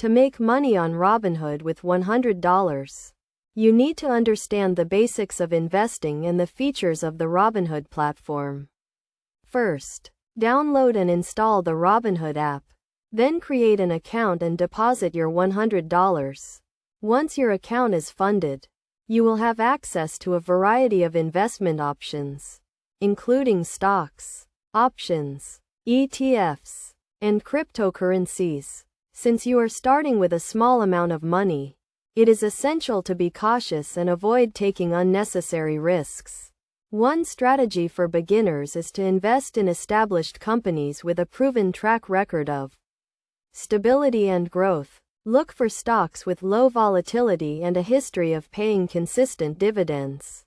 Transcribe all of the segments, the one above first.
To make money on Robinhood with $100, you need to understand the basics of investing and the features of the Robinhood platform. First, download and install the Robinhood app. Then create an account and deposit your $100. Once your account is funded, you will have access to a variety of investment options, including stocks, options, ETFs, and cryptocurrencies. Since you are starting with a small amount of money, it is essential to be cautious and avoid taking unnecessary risks. One strategy for beginners is to invest in established companies with a proven track record of stability and growth. Look for stocks with low volatility and a history of paying consistent dividends.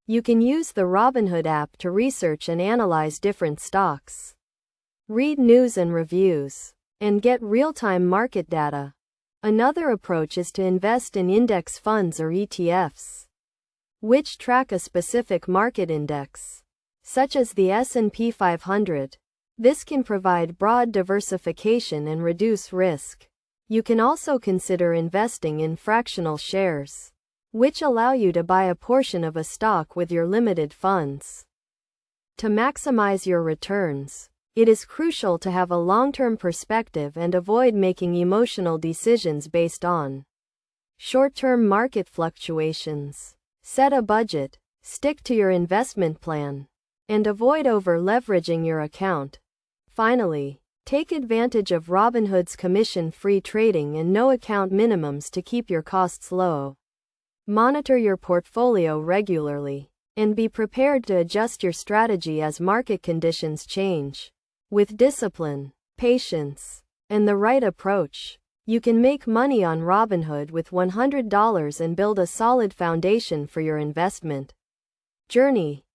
You can use the Robinhood app to research and analyze different stocks, read news and reviews, and get real-time market data. Another approach is to invest in index funds or ETFs, which track a specific market index, such as the S&P 500. This can provide broad diversification and reduce risk. You can also consider investing in fractional shares, which allow you to buy a portion of a stock with your limited funds. To maximize your returns, it is crucial to have a long-term perspective and avoid making emotional decisions based on short-term market fluctuations. Set a budget, stick to your investment plan, and avoid over-leveraging your account. Finally, take advantage of Robinhood's commission-free trading and no account minimums to keep your costs low. Monitor your portfolio regularly, and be prepared to adjust your strategy as market conditions change. With discipline, patience, and the right approach, you can make money on Robinhood with $100 and build a solid foundation for your investment journey.